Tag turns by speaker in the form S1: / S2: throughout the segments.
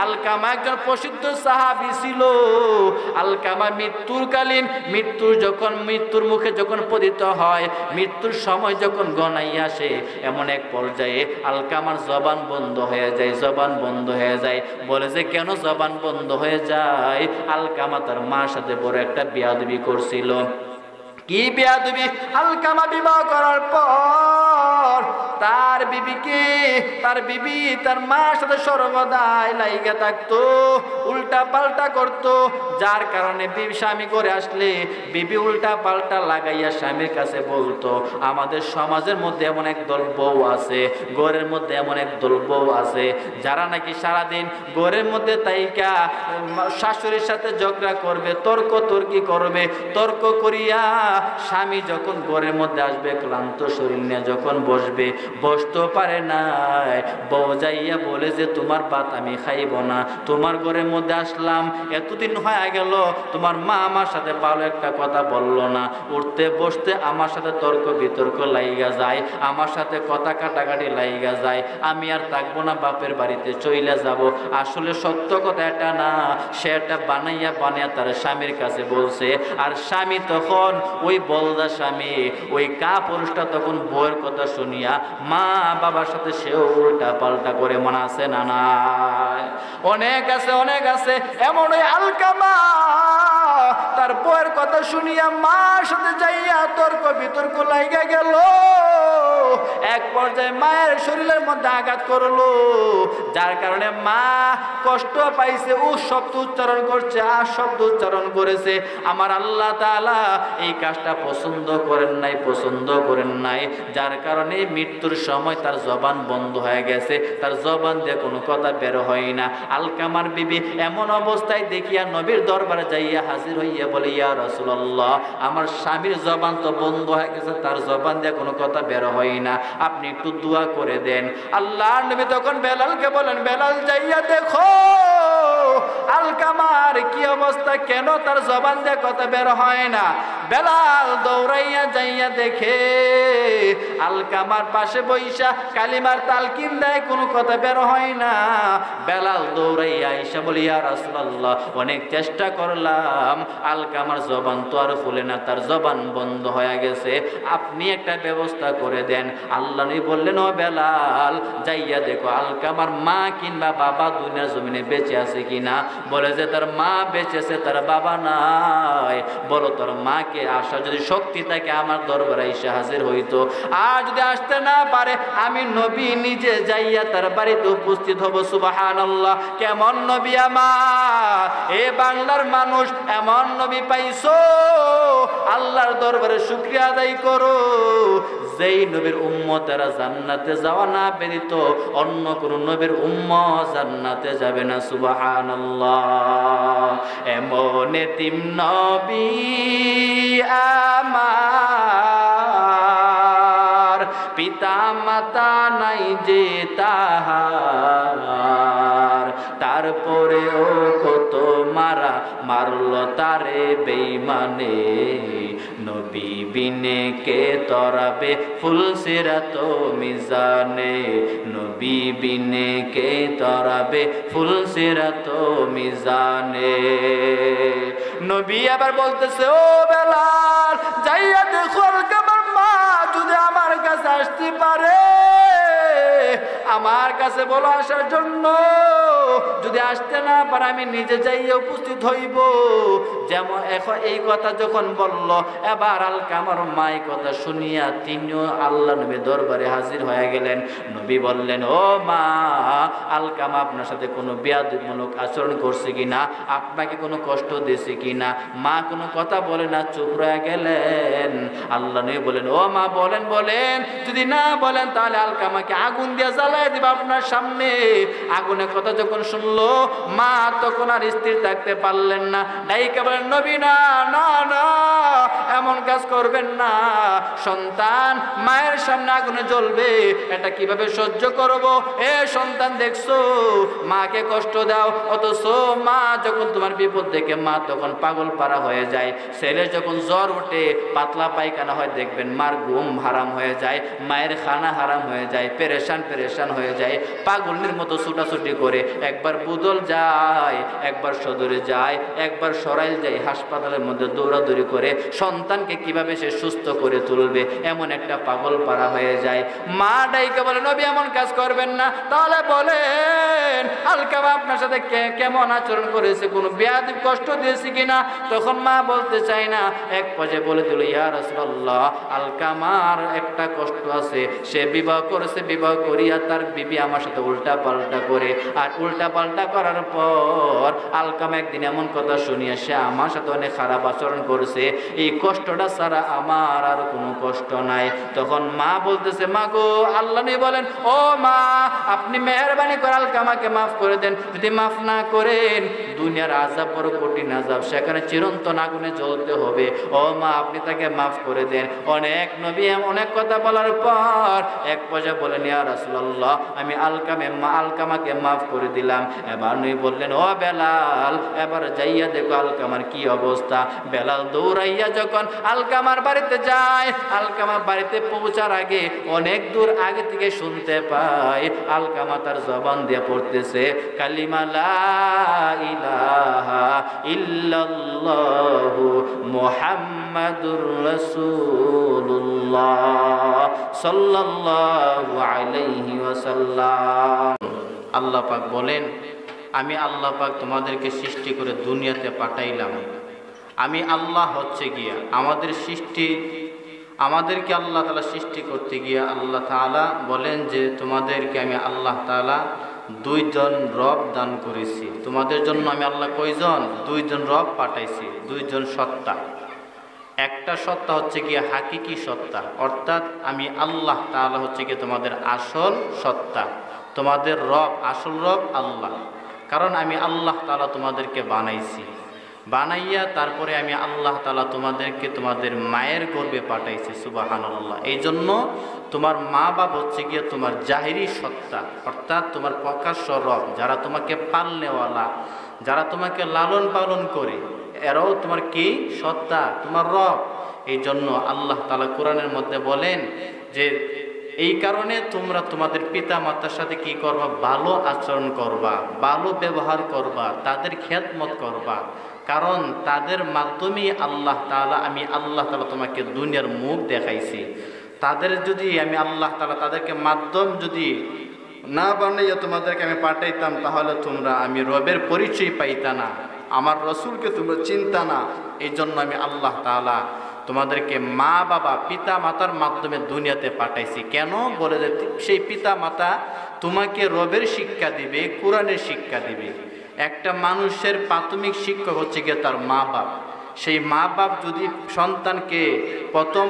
S1: আলকামা একজন প্রসিদ্ধ সাহাবী ছিল। আলকামা মৃত্যুকালীন মৃত্যুর মুখে যখন পতিত হয়, মৃত্যুর সময় যখন গনাই আসে, এমন এক পর্যায়ে আলকামার জবান বন্ধ হয়ে যায়, জবান বন্ধ হয়ে যায়। বলে যে কেন জবান বন্ধ হয়ে যায়? আলকামা তার মার সাথে বড় একটা বেয়াদবি করছিল। কি বেয়াদবি? আলকামা বিবাহ করার পর তার বিবি তার মার সাথে সর্বদাই লাইগা থাকতো, উল্টা পাল্টা করতো, যার কারণে স্বামী করে আসলে বিবি উল্টা পাল্টা লাগাইয়া স্বামীর কাছে বলতো, আমাদের সমাজের মধ্যে এমন এক দল বউ আছে, ঘরের মধ্যে এমন এক দল বউ আছে যারা নাকি সারাদিন ঘরের মধ্যে তাইকা শাশুড়ির সাথে ঝগড়া করবে, তর্কি করবে, তর্ক করিয়া স্বামী যখন ঘরের মধ্যে আসবে ক্লান্ত শরীর নিয়ে যখন বসতে পারে না, বউ যাইয়া বলে যে তোমার ভাত আমি খাইব না, তোমার ঘরের মধ্যে আসলাম, এতদিন হয়ে গেল তোমার মা আমার সাথে ভালো একটা কথা বললো না, উঠতে বসতে আমার সাথে তর্ক বিতর্ক লাইগা যায়, আমার সাথে কথা কাটাকাটি লাইগা যায়, আমি আর থাকবো না, বাপের বাড়িতে চইলা যাব। আসলে সত্য কথা এটা না, সে এটা বানাইয়া তার স্বামীর কাছে বলছে। আর স্বামী তখন ওই বলদা স্বামী, ওই কাপুরুষটা তখন বউয়ের কথা শুনিয়া মা বাবার সাথে সেও উল্টা পাল্টা করে, মনে আছে না? নাই, অনেক আছে এমন। ওই আলকামা তার বউয়ের কথা শুনিয়া মার সাথে যাইয়া তর্ক বিতর্ক লাইগা গেল। এক পর্যায়ে মায়ের শরীরের মধ্যে আঘাত করলো, যার কারণে মা কষ্ট পাইছে, শব্দ উচ্চারণ করছে, শব্দ উচ্চারণ করেছে। আমার আল্লাহ তাআলা এই কাজটা পছন্দ করেন নাই, যার কারণে মৃত্যুর সময় তার জবান বন্ধ হয়ে গেছে, তার জবান দিয়ে কোনো কথা বের হয় না। আলকামার বিবি এমন অবস্থায় দেখিয়া নবীর দরবারে যাইয়া হাজির হইয়া বলে, ইয়া রাসূলুল্লাহ, আমার স্বামীর জবান তো বন্ধ হয়ে গেছে, তার জবান দিয়ে কোনো কথা বের হয় না, আপনি একটু দোয়া করে দেন। আল্লাহর নবী তখন বেলালকে বলেন, বেলাল যাইয়া দেখো আলকামার কি অবস্থা, কেন তার জবান দিয়ে কথা বের হয় না। বেলাল দৌড়াইয়া যাইয়া দেখে আলকামার পাশে বইসা কালিমার তালকিন দেয়, কোনো কথা বের হয় না। বেলাল দৌড়াইয়া আইসা বলি, ইয়া রাসূলুল্লাহ, অনেক চেষ্টা করলাম, আলকামার জবান তো আর খুলে না, তার জবান বন্ধ হয়ে গেছে, আপনি একটা ব্যবস্থা করে দেন। আল্লাহ নবী বললেন, ও বেলাল, যাইয়া দেখো আলকামার মা কিংবা বাবা দুনিয়ার জমিনে বেঁচে আছে কিনা। বলে যে তার মা বেঁচে আছে, তার বাবা নাই। বলো তোর মাকে আসা যদি শক্তি থাকে আমার দরবারে এসে হাজির হইতো, আর যদি আসতে না পারে আমি নবী নিজে যাইয়া তার বাড়িতে উপস্থিত হব। সুবহানাল্লাহ, কেমন নবী আমার, এ বাংলার মানুষ এমন নবী পাইছো, আল্লাহর দরবারে শুকরিয়া আদায় করো। যেই নবীর উম্মতেরা জান্নাতে যাওয়া না ব্যতীত অন্য কোন নবীর উম্মত জান্নাতে যাবে না। সুবহানাল্লাহ, এমন এতিম নবী আমার, পিতা মাতা নাই যে তাহার, তারপরেও কত মারল তারে বেঈমানে, নবী বিনে কে তরাবে ফুলসিরাত মিজানে, নবী বিনে কে তরাবে ফুলসিরাত মিজানে। নবী আবার বলতেছে, ও বেলাল, যাইয়া দেখো আলকামার মা যদি আমার কাছে আসতে পারে, আমার কাছে বলো আসার জন্য, যদি আসতে না পারে আমি নিজে যাইয়া উপস্থিত হইব। যেমন এখন এই কথা যখন বলল, এবার আলকামার মা কথা শুনিয়া তিনিও আল্লাহ নবী দরবারে হাজির হয়ে গেলেন। নবী বললেন, ও মা, আলকামা আপনার সাথে কোনো বেয়াদবিমূলক আচরণ করছে কিনা, আপনাকে কোনো কষ্ট দিয়েছে কিনা। মা কোনো কথা বলে না, চুপ রয়ে গেলেন। আল্লাহ নবী বলেন, ও মা বলেন, যদি না বলেন তাহলে আলকামাকে আগুন দিয়ে জ্বালায় দিবা আপনার সামনে। আগুনের কথা যখন শুনলো মা তখন আর স্থির থাকতে পারলেন না, ডাইকা বলেন, নবী না না না, এমন কাজ করবেন না, সন্তান মায়ের সামনে আগুনে জ্বলবে, এটা কিভাবে সহ্য করব। এ সন্তান, দেখছো মাকে কষ্ট দাও, অথচ মা যখন তোমার বিপদ দেখে মা তখন পাগল পারা হয়ে যায়। ছেলে যখন জ্বর ওঠে, পাতলা পায়খানা হয়, দেখবেন মার ঘুম হারাম হয়ে যায়, মায়ের খানা হারাম হয়ে যায়, পেরেশান পেরেশান হয়ে যায়, পাগলের মতো ছুটাছুটি করে, একবার বুদল যায়, একবার সদরে যায়, একবার সরাইল যায়, হাসপাতালের মধ্যে দৌড়াদৌড়ি করে সন্তানকে কিভাবে সে সুস্থ করে তুলবে, এমন একটা পাগল পারা হয়ে যায়। মা ডাইকে বলে, নবী এমন কাজ করবেন না। তাহলে বলেন আলকামা আপনার সাথে কেমন আচরণ করেছে, কোনো বেয়াদব কষ্ট দিয়েছে কিনা? তখন মা বলতে চায় না, এক পর্যায়ে বলে দিল, ইয়া রাসূলুল্লাহ, আলকামার একটা কষ্ট আছে, সে বিবাহ করেছে, বিবাহ করিয়া তার বিবি আমার সাথে উল্টা পাল্টা করে, আর উল্টা পাল্টা করার পর আলকামা একদিন এমন কথা শুনিয়ে সে আমার সাথে অনেক খারাপ আচরণ করেছে, এই কষ্টটা ছাড়া আমার আর কোনো কষ্ট নাই। তখন মা বলতেছে, মা গো, আল্লাহ নবী বলেন, ও মা, আপনি মেহেরবানি করে আলকামাকে মাফ করে দেন। যদি মাফ না করেন, দুনিয়ার আযাব বড় কঠিন আযাব, সেখানে চিরন্তন আগুনে জ্বলতে হবে। ও মা, আপনি তাকে মাফ করে দেন। অনেক নবী অনেক কথা বলার পর এক পর্যায়ে বলেন, ইয়া রাসূলুল্লাহ, আমি আলকামাকে মাফ করে দিলাম। এবার নবী বললেন, ও বেলাল, এবার যাইয়া দেখো আলকামার কি অবস্থা। বেলাল দৌড়াইয়া যখন আলকামার বাড়িতে যায়, আলকামার বাড়িতে পৌঁছার আগে অনেক দূর আগে থেকে শুনতে পায় আলকামা তার জবান দিয়ে পড়তেছে, কালিমা লা ইলাহা ইল্লাল্লাহু মুহাম্মাদুর রাসূলুল্লাহ সাল্লাল্লাহু আলাইহি ওয়াসাল্লাম। আল্লাহ পাক বলেন, আমি আল্লাহ পাক তোমাদেরকে সৃষ্টি করে দুনিয়াতে পাঠাইলাম। আমি আল্লাহ হচ্ছে গিয়া আমাদের সৃষ্টি, আমাদেরকে আল্লাহ তাআলা সৃষ্টি করতে গিয়া আল্লাহ তাআলা বলেন যে তোমাদেরকে আমি আল্লাহ তাআলা দুইজন রব দান করেছি। তোমাদের জন্য আমি আল্লাহ কয়জন? দুইজন রব পাঠাইছি, দুইজন সত্তা। একটা সত্তা হচ্ছে গিয়ে হাকিকি সত্তা, অর্থাৎ আমি আল্লাহ তাআলা হচ্ছে গিয়ে তোমাদের আসল সত্তা, তোমাদের রব, আসল রব আল্লাহ। কারণ আমি আল্লাহ তাআলা তোমাদেরকে বানাইছি, বানাইয়া তারপরে আমি আল্লাহ তাআলা তোমাদেরকে তোমাদের মায়ের গর্ভে পাঠাইছি। সুবহানাল্লাহ। এই জন্য তোমার মা বাপ হচ্ছে গিয়ে তোমার জাহিরি সত্তা, অর্থাৎ তোমার প্রকাশ্য রব, যারা তোমাকে পালনেওয়ালা, যারা তোমাকে লালন পালন করে, এরাও তোমার কি সত্তা, তোমার রব। এই জন্য আল্লাহ তাআলা কোরআনের মধ্যে বলেন যে এই কারণে তোমরা তোমাদের পিতা মাতার সাথে কি করবা? ভালো আচরণ করবা, ভালো ব্যবহার করবা, তাদের খেদমত করবা। কারণ তাদের মাধ্যমেই আল্লাহ তাআলা, আমি আল্লাহ তাআলা তোমাকে দুনিয়ার মুখ দেখাইছি। তাদের যদি আমি আল্লাহ তাআলা তাদেরকে মাধ্যম যদি না বানাইয়া তোমাদেরকে আমি পাঠাইতাম, তাহলে তোমরা আমি রবের পরিচয় পাইতা না, আমার রসুলকে তোমরা চিন্তা না। এই জন্য আমি আল্লাহ তাআলা তোমাদেরকে মা বাবা পিতা মাতার মাধ্যমে দুনিয়াতে পাঠাইছি। কেন? বলে যে সেই পিতা মাতা তোমাকে রবের শিক্ষা দিবে, কোরআনের শিক্ষা দিবে। একটা মানুষের প্রাথমিক শিক্ষক হচ্ছে গিয়ে তার মা বাপ। সেই মা বাপ যদি সন্তানকে প্রথম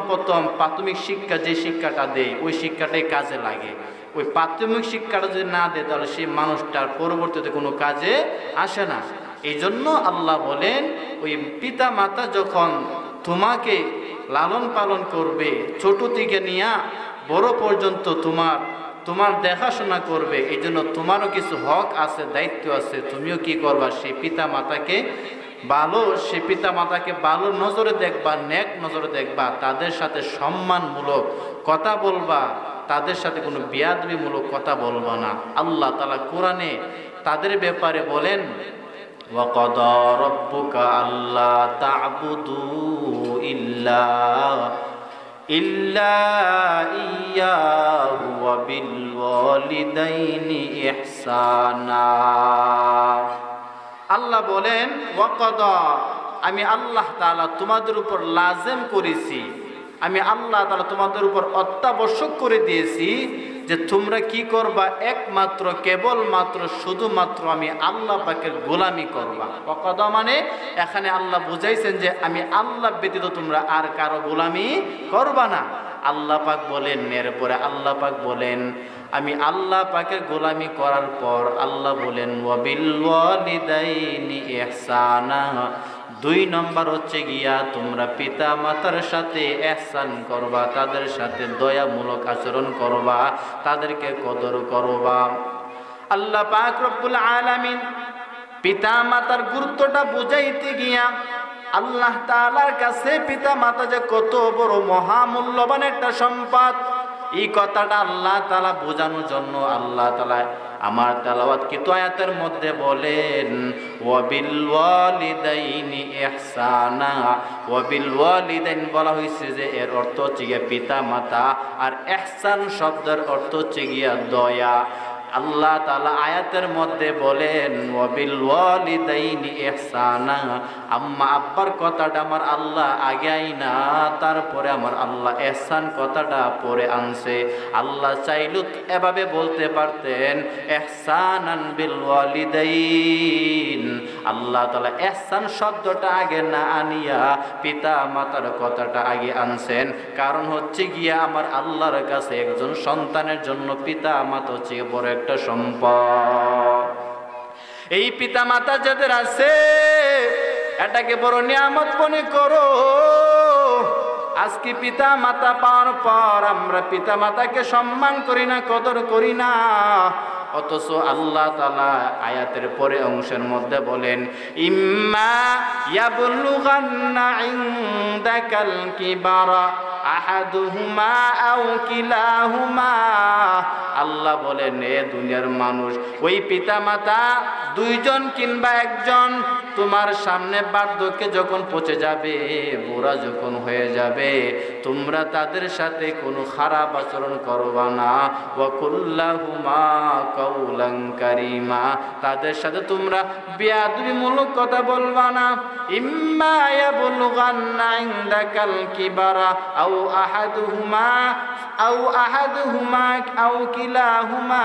S1: প্রাথমিক শিক্ষা, যে শিক্ষাটা দেয়, ওই শিক্ষাটাই কাজে লাগে। ওই প্রাথমিক শিক্ষাটা যদি না দেয়, তাহলে সেই মানুষটার পরবর্তীতে কোনো কাজে আসে না। এই জন্য আল্লাহ বলেন, ওই পিতা মাতা যখন তোমাকে লালন পালন করবে, ছোট থেকে নিয়ে বড় পর্যন্ত তোমার দেখাশোনা করবে, এই জন্য তোমারও কিছু হক আছে, দায়িত্ব আছে। তুমিও কি করবা? সেই পিতা মাতাকে ভালো নজরে দেখবা, নেক নজরে দেখবা, তাদের সাথে সম্মানমূলক কথা বলবা, তাদের সাথে কোনো বেয়াদবিমূলক কথা বলবা না। আল্লাহ তাআলা কোরআনে তাদের ব্যাপারে বলেন, وَقَضَى رَبُّكَ أَلَّا تَعْبُدُوا إِلَّا إِيَّاهُ وَبِالْوَالِدَيْنِ إِحْسَانًا। আল্লাহ বলেন, ওয়াকাদা, আমি আল্লাহ তাআলা তোমাদের উপর লাজেম করেছি, আমি আল্লাহ তাআলা তোমাদের উপর অত্যাবশ্যক করে দিয়েছি যে তোমরা কি করবা? একমাত্র কেবলমাত্র শুধুমাত্র আমি আল্লাহ পাকের গোলামি করবা। ওয়াকাদা মানে এখানে আল্লাহ বুঝাইছেন যে আমি আল্লাহ ব্যতীত তোমরা আর কারো গোলামি করবা না। আল্লাহ পাক বলেন, এরপরে আল্লাহ পাক বলেন, আমি আল্লাহ পাকের গোলামি করার পর আল্লাহ বলেন, ওয়াবিল ওয়ালিদাইনি ইহসানা। 2 নম্বর হচ্ছে গিয়া তোমরা পিতা মাতার সাথে ইহসান করবা, তাদের সাথে দয়ামূলক আচরণ করবা, তাদেরকে কদর করবা। আল্লাহ পাক রব্বুল আলামিন পিতা মাতার গুরুত্বটা বুঝাইতে গিয়া আল্লাহ তাআলার কাছে পিতা মাতা যে কত বড় মহামূল্যবান একটা সম্পদ, এই কথাটা আল্লাহ তাআলা বোঝানোর জন্য আল্লাহ তাআলা আমার তেলাওয়াতকৃত আয়াতের মধ্যে বলেন ওয়াবিল ওয়ালিদাইনি ইহসানা। ওয়াবিল ওয়ালিদাইন বলা হয়েছে যে এর অর্থ হচ্ছে গিয়া পিতা মাতা, আর ইহসান শব্দের অর্থ হচ্ছে গিয়া দয়া। আল্লাহ তাআলা আয়াতের মধ্যে বলেন ওয়াবিল ওয়ালিদাইনি ইহসানা, আম্মা আব্বার কথাটা আমার আল্লাহ আগে আইনা তারপরে আমার আল্লাহ ইহসান কথাটা পরে আনছে। আল্লাহ চাইলে এভাবে বলতে পারতেন ইহসানান বিল ওয়ালিদাইন। আল্লাহ তাআলা ইহসান শব্দটা আগে না আনিয়া পিতা মাতার কথাটা আগে আনছেন, কারণ হচ্ছে গিয়া আমার আল্লাহর কাছে একজন সন্তানের জন্য পিতা মাতা হচ্ছে বড় একটা সম্পদ। এই পিতা মাতা যাদের আছে এটাকে বড় নিয়ামত মনে করো। আজকে পিতা মাতা পাওয়ার পর আমরা পিতা মাতাকে সম্মান করি না, কদর করি না, অথচ আল্লাহ তাআলা আয়াতের পরে অংশের মধ্যে বলেন ইম্মা ইয়াবলুগান্না ইনদাকাল কিবারা আহাদুহুমা আও কিলাহুমা। আল্লাহ বলেন এ দুনিয়ার মানুষ, ওই পিতা মাতা দুইজন কিংবা একজন তোমার সামনে বার্ধক্যে যখন পৌঁছে যাবে, বুড়া যখন হয়ে যাবে, তোমরা তাদের সাথে কোনো খারাপ আচরণ করবা না। ওয়া কুল্লাহুমা কাউলান কারীমা, তাদের সাথে তোমরা বেয়াদবিমূলক কথা বলবা না। ইম্মা ইয়াবলুগান্না ইনদাকাল কিবারা আও আহাদুহুমা আও কিলাহুমা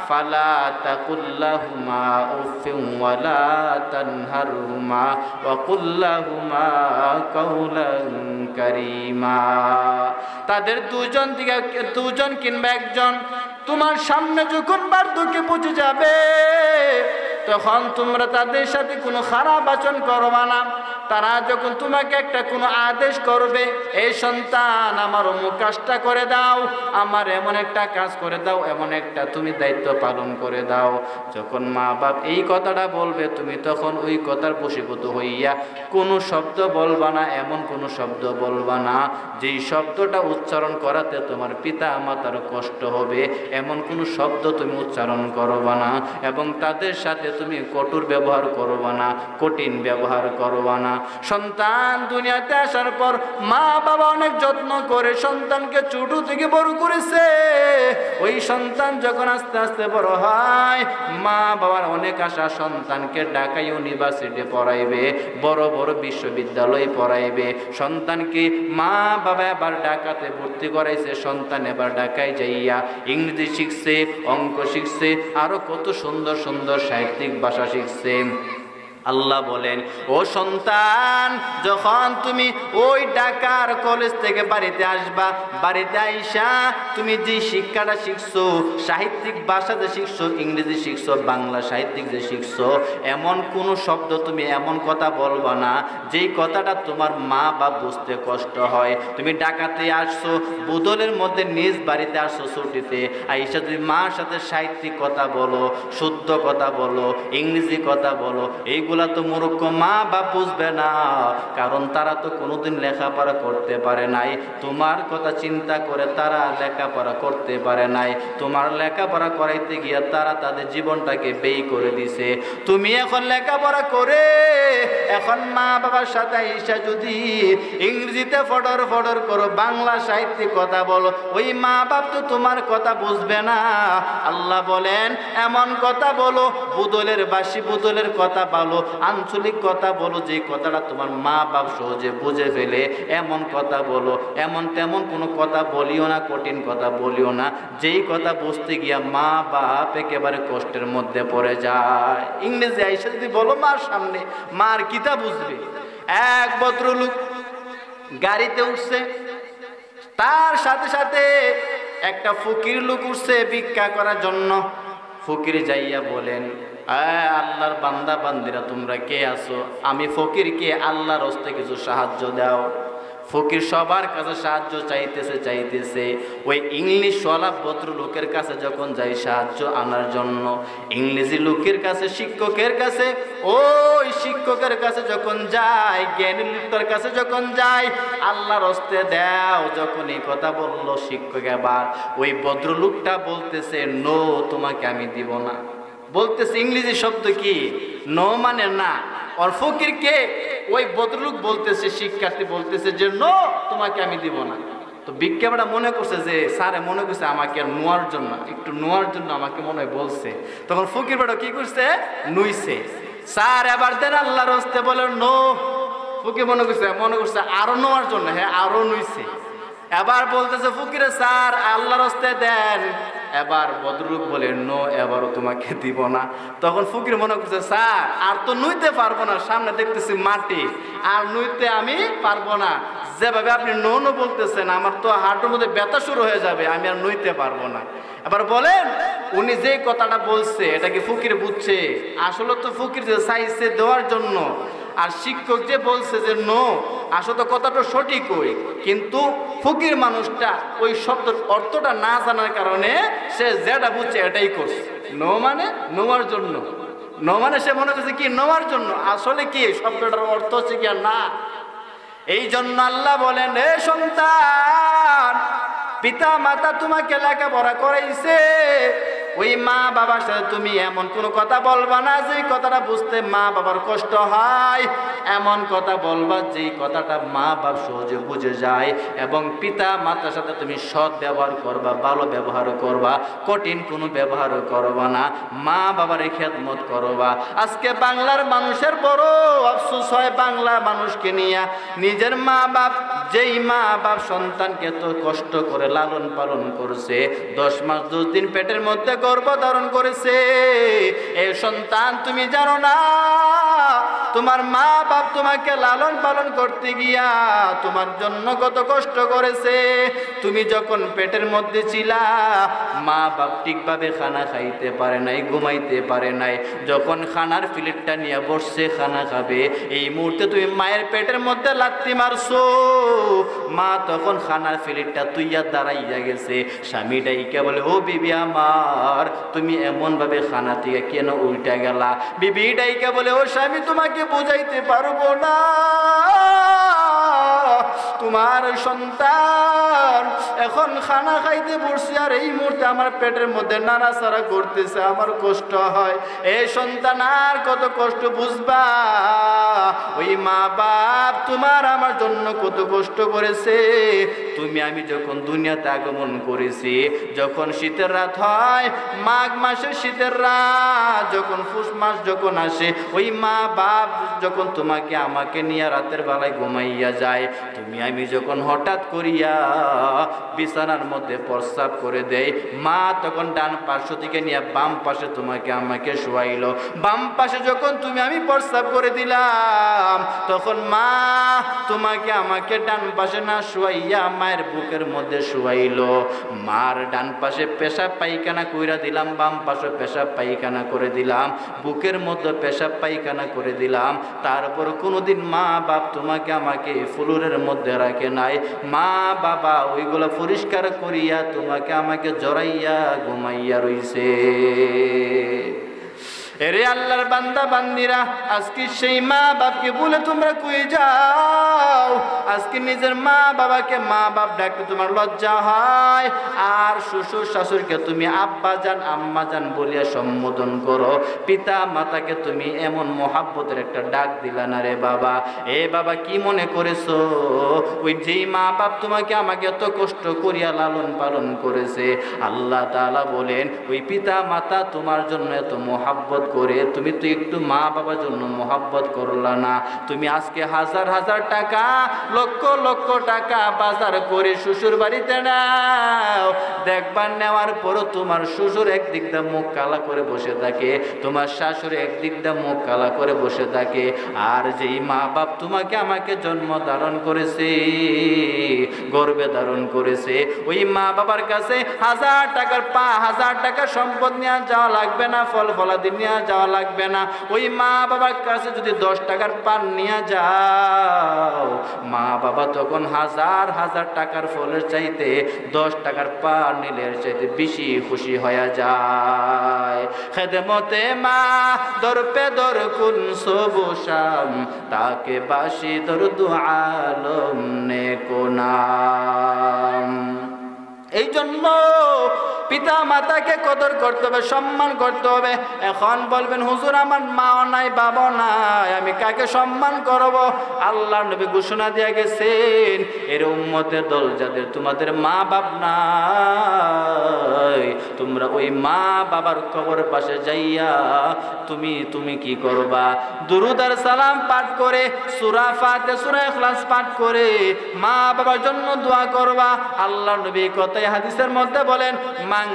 S1: ফালা তাকুল্লাহুমা উফিন ওয়ালা তানহারহুমা ওয়া কুল্লাহুমা কাউলান কারীমা। তাদের দুজন কিংবা একজন তোমার সামনে যখন বার্ধক্যে পৌঁছে যাবে, তখন তোমরা তাদের সাথে কোনো খারাপ আচরণ করবা না। তারা যখন তোমাকে একটা কোনো আদেশ করবে, এই সন্তান আমার অমুক কাজটা করে দাও, আমার এমন একটা কাজ করে দাও, এমন একটা তুমি দায়িত্ব পালন করে দাও, যখন মা বাপ এই কথাটা বলবে তুমি তখন ওই কথার বশীভূত হইয়া কোনো শব্দ বলবা না, এমন কোনো শব্দ বলবা না যেই শব্দটা উচ্চারণ করাতে তোমার পিতা মাতার কষ্ট হবে, এমন কোনো শব্দ তুমি উচ্চারণ করবা না। এবং তাদের সাথে তুমি কঠোর ব্যবহার করবা না, কঠিন ব্যবহার করবা না। সন্তান দুনিয়াতে আসার পর মা বাবা অনেক যত্ন করে সন্তানকে ছোট থেকে বড় করেছে। ওই সন্তান যখন আস্তে আস্তে বড় হয়, মা বাবার অনেক আশা সন্তানকে ঢাকা ইউনিভার্সিটি পড়াইবে, বড় বড় বিশ্ববিদ্যালয় পড়াইবে। সন্তানকে মা বাবা এবার ঢাকাতে ভর্তি করাইছে, সন্তান এবার ঢাকায় যাইয়া ইংরেজি শিখছে, অঙ্ক শিখছে, আরো কত সুন্দর সুন্দর সাহিত্যিক ভাষা শিখছে। আল্লাহ বলেন ও সন্তান, যখন তুমি ওই ঢাকার কলেজ থেকে বাড়িতে আসবা, বাড়িতে আইসা তুমি যে শিক্ষাটা শিখছো, সাহিত্যিক ভাষাতে শিখছো, ইংরেজি শিখছো, বাংলা সাহিত্যিক যে শিখছো, এমন কোনো শব্দ তুমি এমন কথা বলবা না যেই কথাটা তোমার মা বাপ বুঝতে কষ্ট হয়। তুমি ঢাকাতে আসছো, বুদলের মধ্যে নিজ বাড়িতে আসছো ছুটিতে, আইসা তুমি মার সাথে সাহিত্যিক কথা বলো, শুদ্ধ কথা বলো, ইংরেজি কথা বলো, এইগুলা তো মূর্খ মা বাপ বুঝবে না, কারণ তারা তো কোনোদিন লেখাপড়া করতে পারে নাই। তোমার কথা চিন্তা করে তারা লেখাপড়া করতে পারে নাই, তোমার লেখাপড়া করাইতে গিয়া তারা তাদের জীবনটাকে ব্যয় করে দিছে। তুমি এখন লেখাপড়া করে এখন মা বাবার সাথে এসে যদি ইংরেজিতে ফডর ফডর করো, বাংলা সাহিত্যে কথা বলো, ওই মা বাপ তো তোমার কথা বুঝবে না। আল্লাহ বলেন এমন কথা বলো, বুদলের বাসি বুদলের কথা বলো, আঞ্চলিক কথা বলো, যে কথাটা তোমার মা বাপ সহজে বুঝে ফেলে, এমন কথা বলো। এমন তেমন কোনো কথা বলিও না, কঠিন কথা বলিও না, যেই কথা বুঝতে গিয়া মা বাপ একেবারে কষ্টের মধ্যে পড়ে যায়। ইংরেজি আইসা যদি বলো মার সামনে, মার কিতা বুঝবে? এক ভদ্রলোক গাড়িতে উঠছে, তার সাথে সাথে একটা ফকির লোক উঠছে ভিক্ষা করার জন্য। ফকির যাইয়া বলেন আল্লাহর বান্দা বান্দিরা তোমরা কে আছো? আমি ফকিরকে আল্লাহর হস্তে কিছু সাহায্য দাও। ফকির সবার কাছে সাহায্য চাইতেছে। ওই ইংলিশওয়ালা ভদ্রলোকের কাছে যখন যায় সাহায্য আনার জন্য, ইংরেজি লোকের কাছে, শিক্ষকের কাছে, ওই শিক্ষকের কাছে যখন যায়, জ্ঞানী লোকটার কাছে যখন যায়, আল্লাহর হস্তে দাও যখন এই কথা বললো শিক্ষক, এবার ওই ভদ্রলোকটা বলতেছে নো, তোমাকে আমি দিব না। বলতেছে ইংরেজি শব্দ কি? নো মানে না। আর ফকিরকে ওই ভদ্রলোক বলতেছে, শিক্ষার্থী বলতেছে যে নো, তোমাকে আমি দিব না। তো বিজ্ঞাপনটা মনে করছে যে স্যারে মনে করছে আমাকে নোয়ার জন্য, একটু নোয়ার জন্য আমাকে মনে হয় বলছে। তখন ফকির বেটা কি করছে? নুইছে। স্যার এবার দেন আল্লাহর হস্তে, বলে নো। ফকির মনে করছে আরো নোয়ার জন্য, হ্যাঁ আরো নুইছে। এবার বলতেছে ফকিরে স্যার আল্লাহর হস্তে দেন। এবার ভদ্রলোক বলে নো, এবারও তোমাকে দিব না। তখন ফকির মনে করছে স্যার আর তো নুইতে পারবো না, সামনে দেখতেছি মাটি, আর নুইতে আমি পারবো না। যেভাবে আপনি নো নো বলতেছেন আমার তো হাঁটুর মধ্যে ব্যথা শুরু হয়ে যাবে, আমি আর নুইতে পারবো না। এবার বলেন উনি যে কথাটা বলছে এটা কি ফকির বুঝছে? আসলে তো ফকির যে চাইছে দেওয়ার জন্য, আর শিক্ষক যে বলছে যে নো, আসলে তো কথাটা সঠিক ওই, কিন্তু ফকির মানুষটা ওই শব্দের অর্থটা না জানার কারণে সে যেটা বুঝছে এটাই করছে। নো মানে নোয়ার জন্য, নো মানে সে মনে করছে কি নোয়ার জন্য, আসলে কি শব্দটার অর্থ হচ্ছে কি আর না। এই জন্য আল্লাহ বলেন, এ সন্তান, পিতা মাতা তোমাকে লেখাপড়া করাইছে, ওই মা বাবার সাথে তুমি এমন কোনো কথা বলবা না যে কথাটা বুঝতে মা বাবার কষ্ট হয়, এমন কথা বলবা যেই কথাটা মা বাপ সহজে বুঝে যায়, এবং পিতা মাতার সাথে তুমি সৎ ব্যবহার করবা, ভালো ব্যবহার করবা, কঠিন কোনো ব্যবহার করবা না, মা বাবার খেদমত করবা। আজকে বাংলার মানুষের বড় আফসোস হয় বাংলা মানুষকে নিয়ে, নিজের মা বাপ, যেই মা বাপ সন্তানকে তো কষ্ট করে লালন পালন করছে, 10 মাস 10 দিন পেটের মধ্যে গর্ভধারণ করেছে, এই সন্তান তুমি জানো না তোমার মা বাপ তোমাকে লালন পালন করতে গিয়া তোমার জন্য কত কষ্ট করেছে। তুমি যখন পেটের মধ্যে ছিলা মা বাপ ঠিকভাবে খানা খাইতে পারে নাই, ঘুমাইতে পারে নাই, যখন খানার প্লেটটা নিয়ে বসছে খানা খাবে, এই মুহূর্তে তুমি মায়ের পেটের মধ্যে লাথি মারছো, মা তখন খানার প্লেটটা তুইয়া দাঁড়াইয়া গেছে, স্বামীটাই কে বলে ও বিবি আমার তুমি এমন ভাবে খানা থেকে কেন উল্টা গেলা? বিবিটাই কে বলে ও স্বামী তোমাকে বুঝাইতে পারবো না, তোমার সন্তান এখন খানা খাইতে বসছে আর এই মুহূর্তে আমার পেটের মধ্যে নাড়াচাড়া করতেছে, আমার কষ্ট হয়। এই সন্তান আর কত কষ্ট বুঝবা? ওই মা বাপ তোমার আমার জন্য কত কষ্ট করেছে। তুমি আমি যখন দুনিয়াতে আগমন করেছি, যখন শীতের রাত হয়, মাঘ মাসের শীতের রাত যখন পুষ মাস যখন আসে, ওই মা বাপ যখন তোমাকে আমাকে নিয়ে রাতের বেলায় ঘুমাইয়া যায়, তুমি আমি যখন হঠাৎ করিয়া বিছানার মধ্যে প্রস্রাব করে দেয়, মা তখন ডান পার্শ্ব থেকে নিয়ে বাম পাশে তোমাকে আমাকে শোয়াইলো, বাম পাশে যখন তুমি আমি প্রস্রাব করে দিলাম, তখন মা তোমাকে আমাকে ডান পাশে না শোয়াইয়া মায়ের বুকের মধ্যে শোয়াইলো, মার ডান পাশে পেশাব পায়খানা কইরা দিলাম, বাম পাশে পেশাব পায়খানা করে দিলাম, বুকের মধ্যে পেশাব পায়খানা করে দিলাম, তারপর কোনোদিন মা বাপ তোমাকে আমাকে ফ্লোরের মধ্যে রাখে নাই, মা বাবা ওইগুলো পরিষ্কার করিয়া তোমাকে আমাকে জড়াইয়া ঘুমাইয়া রইছে। এরে আল্লাহর বান্দা বান্দিরা, আজকে সেই মা বাপকে বলে তোমরা কই যাও? আজকে নিজের মা বাবাকে মা বাপ ডাকতে তোমার লজ্জা হয়, আর শ্বশুর শাশুড়িকে তুমি আব্বা জান আম্মা জান বলিয়া সম্বোধন করো, পিতা মাতাকে তুমি এমন মহাব্বতের একটা ডাক দিলা না রে বাবা। এ বাবা কি মনে করেছো ওই যেই মা বাপ তোমাকে আমাকে এত কষ্ট করিয়া লালন পালন করেছে, আল্লাহ তাআলা বলেন ওই পিতা মাতা তোমার জন্য এত মহাব্বত করে, তুমি তো একটু মা বাবার জন্য মহাব্বত করলা না? তুমি আজকে হাজার হাজার টাকা, লক্ষ লক্ষ টাকা বাজার করে শ্বশুর বাড়িতে নাও, দেখবার নেওয়ার পরও তোমার শ্বশুর একদিক দিয়ে মুখ কালা করে বসে থাকে, তোমার শাশুড়ি একদিক দিয়ে মুখ কালা করে বসে থাকে, আর যেই মা বাপ তোমাকে আমাকে জন্ম ধারণ করেছে, গর্ভে ধারণ করেছে, ওই মা বাবার কাছে 1000 টাকার 5000 টাকা সম্পদ নিয়ে যাওয়া লাগবে না, ফল ফলাদি নিয়ে নিয়ে যাওয়া লাগবে না। ওই মা বাবার কাছে যদি 10 টাকার পান নিয়ে যাও, মা বাবা তখন হাজার হাজার টাকার ফলের চাইতে 10 টাকার পান নিলে চাইতে বেশি খুশি হয়ে যায়। খেদমতে মা দর পে দর কুন সবুশাম, তাকে বাসি দর দু আলম নে কোনাম। এই জন্য পিতা মাতাকে কদর করতে হবে, সম্মান করতে হবে। এখন বলবেন হুজুর আমার মাও নাই বাবা নাই, আমি কাকে সম্মান করব? আল্লাহ নবী ঘোষণা দিয়ে গেছেন, এর উম্মতের দল যাদের তোমাদের মা বাপ নাই, তোমরা ওই মা বাবার কবর পাশে যাইয়া তুমি কি করবা? দুরূদ আর সালাম পাঠ করে, সূরা ফাতিহা সূরা ইখলাস পাঠ করে মা বাবার জন্য দোয়া করবা। আল্লাহ নবী কথায় হাদিসের মধ্যে বলেন, মান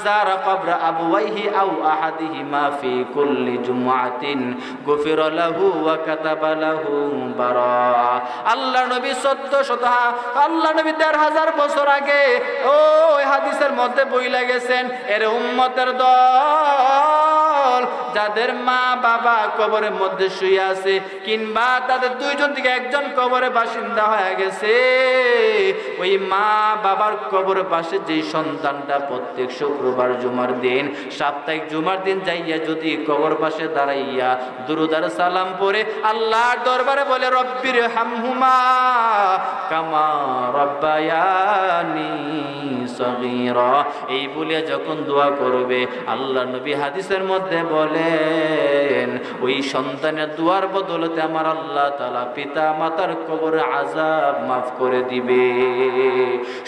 S1: যারা কবরা আবওয়াইহি আও আহাদিহিমা ফি কুল্লি জুমআতিন গুফিরা লাহু ওয়া কাতাবা লাহু বারাআ। আল্লাহ নবী 1400 আল্লাহ নবী 1500 বছর আগে ওই হাদিসের মধ্যে বইলা গেছেন, এর উম্মতের দল যাদের মা বাবা কবরের মধ্যে শুয়ে আছে, কিংবা তাদের দুইজন থেকে একজন কবরে বাসিন্দা হয়ে গেছে, ওই মা বাবার কবর পাশে যে সন্তানটা প্রত্যেক শুক্রবার জুমার দিন, সাপ্তাহিক জুমার দিন যাইয়া যদি কবর পাশে দাঁড়াইয়া দুরূদ আর সালাম পড়ে আল্লাহর দরবারে বলে রব্বির হামহুমা কামা রব্বায়ানি সগীরা, এই বলে যখন দোয়া করবে, আল্লাহ নবী হাদিসের মধ্যে বলেন ওই সন্তানের দোয়ার বদলতে আমার আল্লাহ তাআলা পিতা মাতার কবরে আযাব মাফ করে দিবে।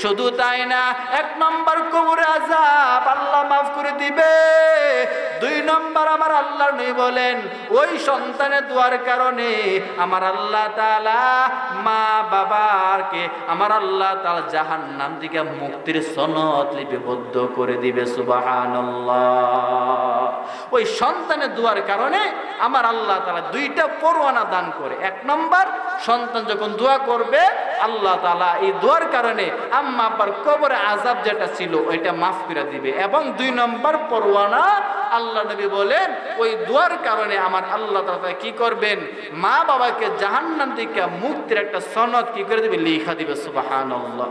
S1: শুধু তাই না, 1 নম্বর কবরে আযাব আল্লাহ মাফ করে দিবে। 2 নম্বর আমার আল্লাহ নবী বলেন ওই সন্তানের দোয়ার কারণে আমার আল্লাহ তাআলা মা বাবাকে আমার আল্লাহ তাআলা জাহান্নাম থেকে মুক্তির সনদ লিপিবদ্ধ করে দিবে। সুবহানাল্লাহ। ওই সন্তানের দোয়ার কারণে আমার আল্লাহ তাআলা 2টা পরোয়ানা দান করে। 1 নম্বর, সন্তান যখন দোয়া করবে আল্লাহ তাআলা এই দোয়ার কারণে আম্মা আব্বার কবরে আযাব যেটা ছিল ওইটা মাফ করে দিবে। এবং 2 নম্বর পরোয়ানা আল্লাহ নবী বলেন ওই দোয়ার কারণে আমার আল্লাহ তাআলা কি করবেন, মা বাবাকে জাহান্নাম থেকে মুক্তির একটা সনদ কি করে দিবে, লিখা দিবে। সুবহানাল্লাহ।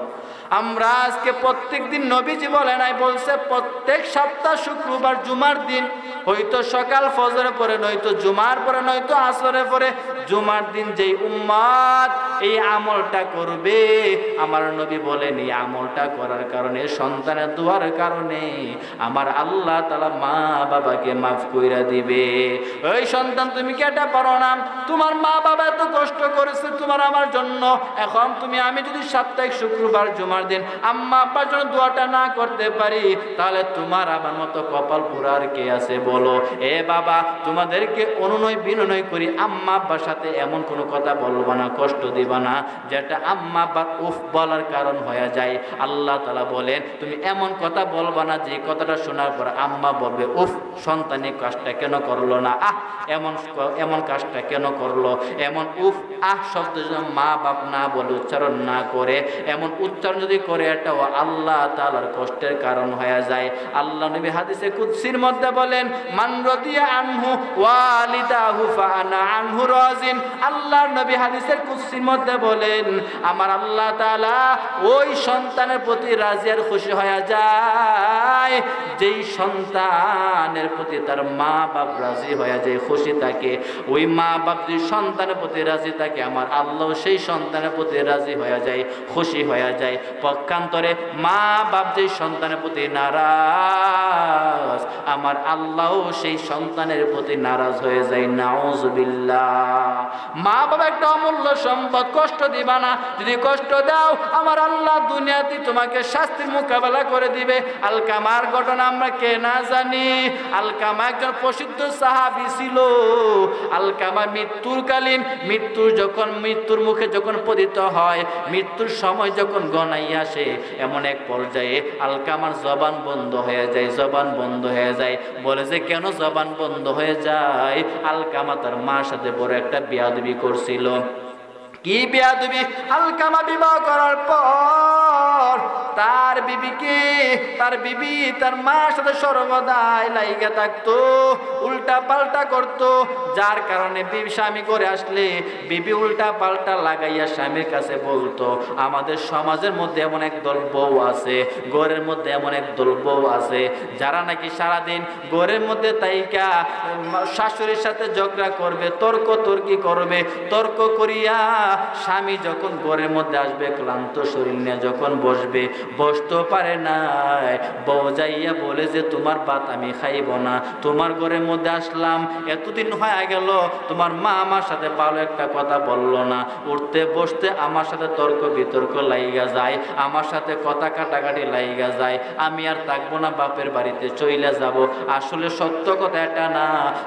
S1: আমরা আজকে প্রত্যেক দিন নবীজি বলে নাই, বলছে প্রত্যেক সপ্তাহ শুক্রবার জুমার দিন, হয়তো সকাল ফজরের পরে, নয়তো জুমার পরে, নয়তো আসরের পরে, জুমার দিন যেই উম্মত এই আমলটা করবে, আমার নবী বলেন এই আমলটা করার কারণে, সন্তানের দোয়ার কারণে আমার আল্লাহ তাআলা মা বাবাকে মাফ কইরা দিবে। ওই সন্তান তুমি কেটা পারো না, তোমার মা বাবা এত কষ্ট করেছে তোমার আমার জন্য, এখন আমি যদি সাপ্তাহিক শুক্রবার জুমার দিন আম্মা আব্বার জন্য দোয়াটা না করতে পারি, তাহলে তোমার আমার মতো কপাল পুরার কে আছে বলো? এ বাবা, তোমাদেরকে অনুনয় বিনয় করি, আম্মা আব্বার সাথে এমন কোনো কথা বলবা না, কষ্ট দিবা না যেটা আম্মা আব্বার উফ বলার কারণ হয়ে যায়। আল্লাহ তাআলা বলেন তুমি এমন কথা বলবা না যে কথাটা শোনার পর আম্মা বলবে উফ, সন্তানের কাজটা কেন করলো না, এমন কাজটা কেন করলো, এমন উফ আহ শব্দ যেন মা বাপ না বলে, উচ্চারণ না করে, এমন উচ্চারণ যদি করে এটাও আল্লাহ তাআলার কষ্টের কারণ হয়ে যায়। আল্লাহ নবী হাদিসে কুদসির মধ্যে বলেন মান রাদিয়া আনহু ওয়ালিদাহু ফাআনা আনহু রাজিন। আল্লাহ নবী হাদিসের কুদসির মধ্যে বলেন আমার আল্লাহ তাআলা ওই সন্তানের প্রতি রাজি আর খুশি হয়ে যায় যেই সন্তানের প্রতি তার মা বাপ রাজি হয়ে যায়, খুশি থাকে। ওই মা বাপ যদি সন্তানের প্রতি রাজি থাকে, আমার আল্লাহ সেই সন্তানের প্রতি রাজি হয়ে যায়, খুশি হয়ে যায়। পক্ষান্তরে মা বাপ যেই সন্তানের প্রতি নারাজ, আমার আল্লাহ সেই সন্তানের প্রতি নারাজ হয়ে যায়। নাউজুবিল্লাহ। মা বাবা একটা অমূল্য সম্পদ, কষ্ট দিবা না। যদি কষ্ট দাও আমার আল্লাহ দুনিয়াতে তোমাকে শাস্তির মোকাবেলা করে দিবে। আলকামার ঘটনা আমরা কে না জানি। আলকামা একজন প্রসিদ্ধ সাহাবী ছিল। আলকামা মৃত্যুকালীন মৃত্যুর মুখে যখন পতিত হয়, মৃত্যুর সময় যখন গনাই আসে, এমন এক পর্যায়ে আলকামার জবান বন্ধ হয়ে যায়, জবান বন্ধ হয়ে যায়। বলে যে কেন জবান বন্ধ হয়ে যায়? আলকামা তার মার সাথে বড় একটা বেয়াদবি করছিল। কি বেয়াদবি? আলকামা বিবাহ করার পর তার বিবিকে, তার বিবি তার মার সাথে সর্বদাই লাইগা থাকতো, উল্টা পাল্টা করতো, যার কারণে বিবি স্বামী করে আসলে বিবি উল্টা পাল্টা লাগাইয়া স্বামীর কাছে বলতো, আমাদের সমাজের মধ্যে এমন এক দল বউ আছে, ঘরের মধ্যে এমন এক দল বউ আছে যারা নাকি সারাদিন ঘরের মধ্যে তাইকা শাশুড়ির সাথে ঝগড়া করবে, তর্ক তর্কি করবে, তর্ক করিয়া স্বামী যখন ঘরের মধ্যে আসবে ক্লান্ত শরীর নিয়ে যখন বসবে, বসতে পারে না, বউ যাইয়া বলে যে তোমার ভাত আমি খাইব না, তোমার ঘরের মধ্যে আসলাম এতদিন হয়ে গেল, তোমার মা আমার সাথে ভালো একটা কথা বললো না, উঠতে বসতে আমার সাথে তর্ক বিতর্ক লাইগা যায়, আমার সাথে কথা কাটাকাটি লাইগা যায়, আমি আর থাকবো না, বাপের বাড়িতে চইলা যাব। আসলে সত্য কথা এটা না,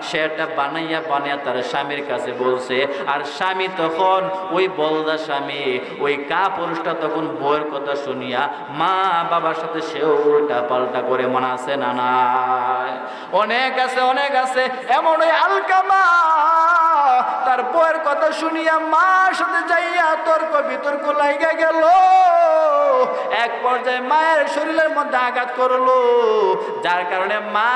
S1: সে এটা বানাইয়া তার স্বামীর কাছে বলছে। আর স্বামী তখন ওই বলদা স্বামী, ওই পুরুষটা তখন বউয়ের কথা শুনিয়া মা বাবার সাথে সেও উল্টা পাল্টা করে, মনে আছে না? নাই, অনেক আছে, অনেক আছে। এমন ওই আলকামা তার বউয়ের কথা শুনিয়া মার সাথে যাইয়া তর্ক বিতর্ক লাইগা গেল, এক পর্যায়ে মায়ের শরীরের মধ্যে আঘাত করলো, যার কারণে মা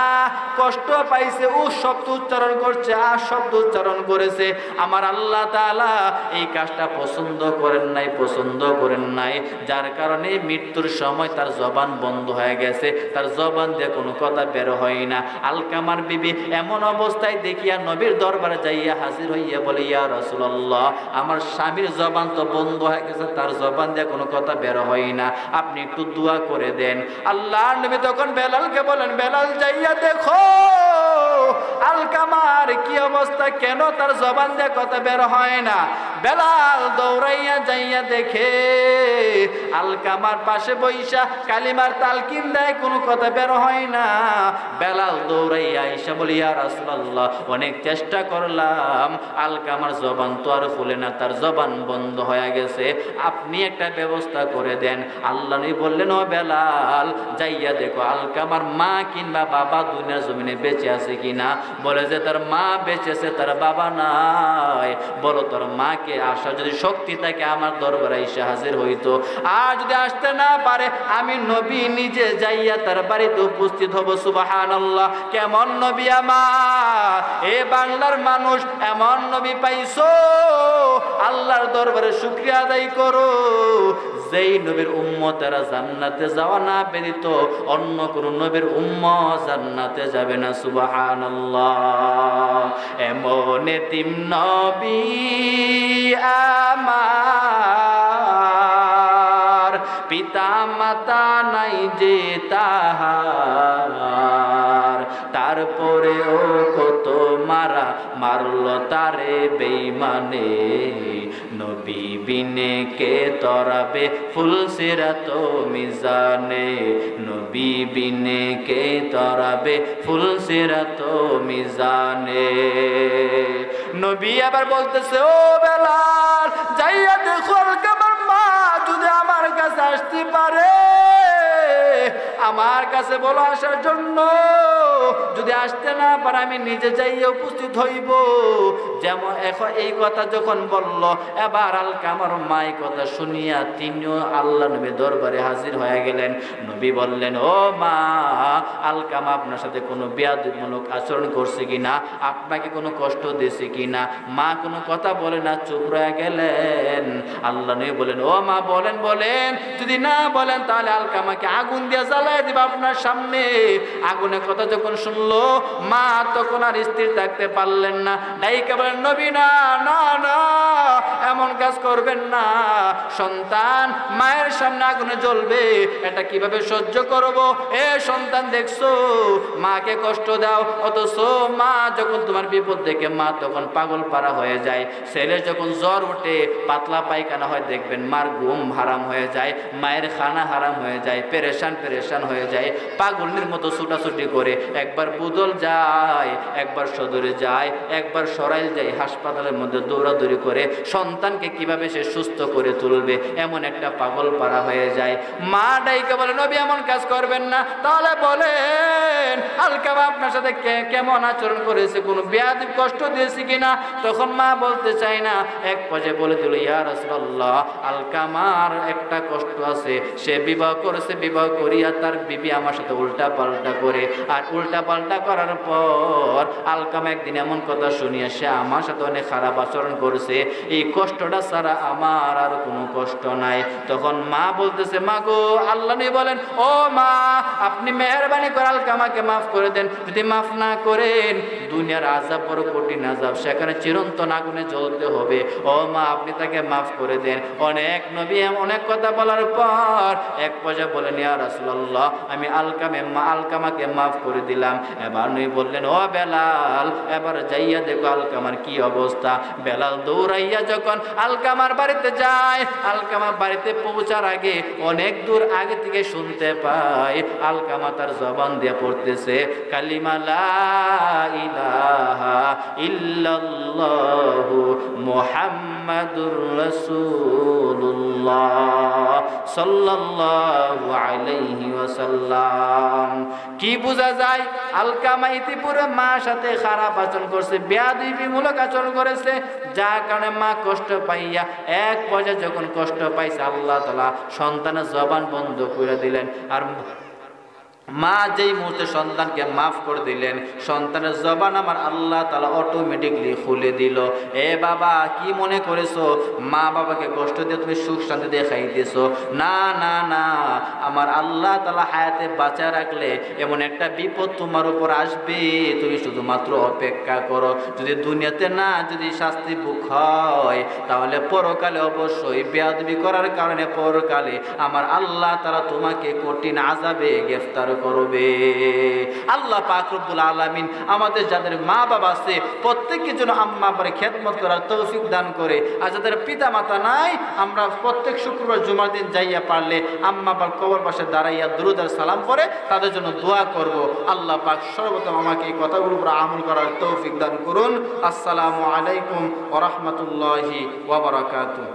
S1: কষ্ট পাইছে, ও শব্দ উচ্চারণ করছে, আর শব্দ উচ্চারণ করেছে। আমার আল্লাহ তাআলা এই কাজটা পছন্দ করেন নাই, পছন্দ করেন নাই, যার কারণে মৃত্যুর সময় তার জবান বন্ধ হয়ে গেছে, তার জবান দিয়ে কোনো কথা বের হয় না। আলকামার বিবি এমন অবস্থায় দেখিয়া নবীর দরবারে যাইয়া হাজির হইয়া বলে, ইয়া রাসূলুল্লাহ, আমার স্বামীর জবান তো বন্ধ হয়ে গেছে, তার জবান দিয়ে কোনো কথা বের হয় না, আপনি একটু দোয়া করে দেন। আল্লাহর নবী তখন বেলালকে বলেন, বেলাল যাইয়া দেখো আলকামার কি অবস্থা, কেন তার জবান দিয়ে কথা বের হয় না। বেলাল দৌড়াইয়া যাইয়া দেখে আলকামার পাশে বইসা কালিমার তালকিন দেয়, কোনো কথা বের হয় না। বেলাল দৌড়াইয়া আইসা বলি, ইয়া রাসূলুল্লাহ, অনেক চেষ্টা করলাম, আলকামার জবান তো আর খুলে না, তার জবান বন্ধ হয়ে গেছে, আপনি একটা ব্যবস্থা করে দেন। আল্লাহ নবী বললেন, ও বেলাল, যাইয়া দেখো আলকামার মা কিংবা বাবা দুনিয়ার জমিনে বেঁচে আছে কিনা। বলে যে তার মা বেঁচে আছে, তার বাবা নাই। বলো তোর মাকে আসা যদি শক্তি থাকে আমার দরবারে এসে হাজির হইতো, আর যদি আসতে না পারে আমি নবী নিজে যাইয়া তার বাড়িতে উপস্থিত হব। সুবহানাল্লাহ, কেমন নবী আমার, এ বাংলার মানুষ এমন নবী পাইছো, আল্লাহর দরবারে শুকরিয়া আদায় করো। যেই নবীর উম্মতেরা জান্নাতে যাওয়া না পেরিত, অন্য কোন নবীর উম্মত জান্নাতে যাবে না। সুবহানাল্লাহ, এমন এতিম নবী আমার, পিতা মাতা নাই যে তাহার, তারপরেও কত মারা মারল তারে বেঈমানে, নবী বিনে কে তরাবে ফুলসিরাত মিজানে, নবী বিনে কে তরাবে ফুলসিরাত মিজানে। নবী আবার বলতেছে, ও বেলাল, যাইয়া দেখো আলকামার মা যদি আমার কাছে আসতে পারে, আমার কাছে বলো আসার জন্য, যদি আসতে না পারে আমি নিজে যাইয়া উপস্থিত হইব। যেমন এখন এই কথা যখন বলল, এবার আলকামার মাই কথা শুনিয়া তিনিও আল্লাহ নবী দরবারে হাজির হয়ে গেলেন। নবী বললেন, ও মা, আলকামা আপনার সাথে কোনো বেয়াদবিমূলক আচরণ করছে কিনা, আপনাকে কোনো কষ্ট দিয়েছে কিনা। মা কোনো কথা বলে না, চুপ রয়ে গেলেন। আল্লাহ নবী বলেন, ও মা বলেন, বলেন, যদি না বলেন তাহলে আলকামাকে আগুন দিয়ে জ্বালাই দিব আপনার সামনে। আগুনের কথা যখন শুনলো মা তখন আর স্থির থাকতে পারলেন না, ডাইকা বলেন, নবী না, না না, এমন কাজ করবেন না, সন্তান মায়ের সামনে আগুনে জ্বলবে, এটা কিভাবে সহ্য করব। এ সন্তান, দেখছো মাকে কষ্ট দাও, অথচ মা যখন তোমার বিপদ দেখে মা তখন পাগল পারা হয়ে যায়। ছেলে যখন জ্বর ওঠে, পাতলা পায়খানা হয়, দেখবেন মার ঘুম হারাম হয়ে যায়, মায়ের খানা হারাম হয়ে যায়, পেরেশান পেরেশান হয়ে যায়, পাগলের মতো ছুটাছুটি করে একবার বুদল যায়, একবার সদরে যায়, একবার সরাইল যায়, হাসপাতালের মধ্যে দৌড়াদৌড়ি করে সন্তানকে কিভাবে সে সুস্থ করে তুলবে, এমন একটা পাগল পারা হয়ে যায়। মা ডাইকে বলে, নবী এমন কাজ করবেন না। তাহলে বলেন আলকামা আপনার সাথে কেমন আচরণ করেছে, কোনো বেয়াদব কষ্ট দিয়েছে কিনা? তখন মা বলতে চায় না, এক পর্যায়ে বলে দিল, ইয়া রাসূলুল্লাহ, আলকামার একটা কষ্ট আছে, সে বিবাহ করেছে, বিবাহ করিয়া তার বিবি আমার সাথে উল্টা পাল্টা করে, আর উল্টা পাল্টা করার পর আলকামা একদিন এমন কথা শুনিয়া সে আমার সাথে অনেক খারাপ আচরণ করেছে, এই কষ্টটা ছাড়া আমার আর কোনো কষ্ট নাই। তখন মা বলতেছে, মা গো, আল্লাহ নবী বলেন, ও মা, আপনি মেহেরবানি করে আলকামাকে মাফ করে দেন। যদি মাফ না করেন দুনিয়ার আযাব বড় কঠিন আযাব, সেখানে চিরন্তন আগুনে জ্বলতে হবে। ও মা, আপনি তাকে মাফ করে দেন। অনেক নবী অনেক কথা বলার পর এক পর্যায়ে বলেন, ইয়া রাসূলুল্লাহ, আমি আলকামাকে মাফ করে দিলাম। এবার নবী বললেন, ও বেলাল, এবার যাইয়া দেখো আলকামার কি অবস্থা। বেলাল দৌড়াইয়া যখন আলকামার বাড়িতে যায়, আলকামার বাড়িতে পৌঁছার আগে অনেক দূর আগে থেকে শুনতে পায় আলকামা তার জবান দিয়ে পড়তেছে, কালিমা লা ইলাহা ইল্লাল্লাহু মুহাম্মাদুর রাসূলুল্লাহ সাল্লাল্লাহু আলাইহি ওয়াসাল্লাম। কি বোঝা যায়? আলকামা ইতিপূর্বে মার সাথে খারাপ আচরণ করছে, বেয়াদবিমূলক আচরণ করেছে, যার কারণে মা কষ্ট পাইয়া এক পর্যায়ে যখন কষ্ট পাইছে, আল্লাহ তাআলা সন্তানের জবান বন্ধ করে দিলেন। আর মা যেই মুহূর্তে সন্তানকে মাফ করে দিলেন, সন্তানের জবান আমার আল্লাহ তাআলা অটোমেটিকলি খুলে দিল। এ বাবা, কি মনে করেছো মা বাবাকে কষ্ট দিয়ে তুমি সুখ শান্তি দিয়ে খাইতেছো? না না না, আমার আল্লাহ তাআলা হায়াতে বাঁচা রাখলে এমন একটা বিপদ তোমার উপর আসবে, তুমি শুধুমাত্র অপেক্ষা করো। যদি দুনিয়াতে না যদি শাস্তি ভোগ হয়, তাহলে পরকালে অবশ্যই বেয়াদবি করার কারণে পরকালে আমার আল্লাহ তাআলা তোমাকে কঠিন আযাবে গ্রেফতার করবে। আল্লাহ পাক রব্বুল আলামিন আমাদের যাদের মা বাবা আছে প্রত্যেকের জন্য আম্মা আব্বার খেদমত করার তৌফিক দান করে। আর যাদের পিতা মাতা নাই, আমরা প্রত্যেক শুক্রবার জুমার দিন যাইয়া পারলে আম্মা আব্বার কবর পাশে দাঁড়াইয়া দুরূদ আর সালাম করে তাদের জন্য দোয়া করব। আল্লাহ পাক সর্বপ্রথম আমাকে এই কথাগুলোর উপর আমল করার তৌফিক দান করুন। আসসালামু আলাইকুম ওয়া রাহমাতুল্লাহি ওয়া বারাকাতুহু।